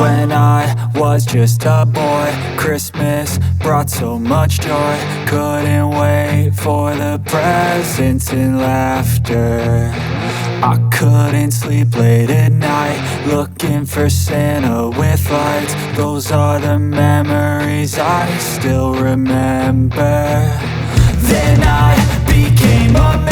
When I was just a boy, Christmas brought so much joy. Couldn't wait for the presents and laughter. I couldn't sleep late at night, looking for Santa with lights. Those are the memories I still remember. Then I became a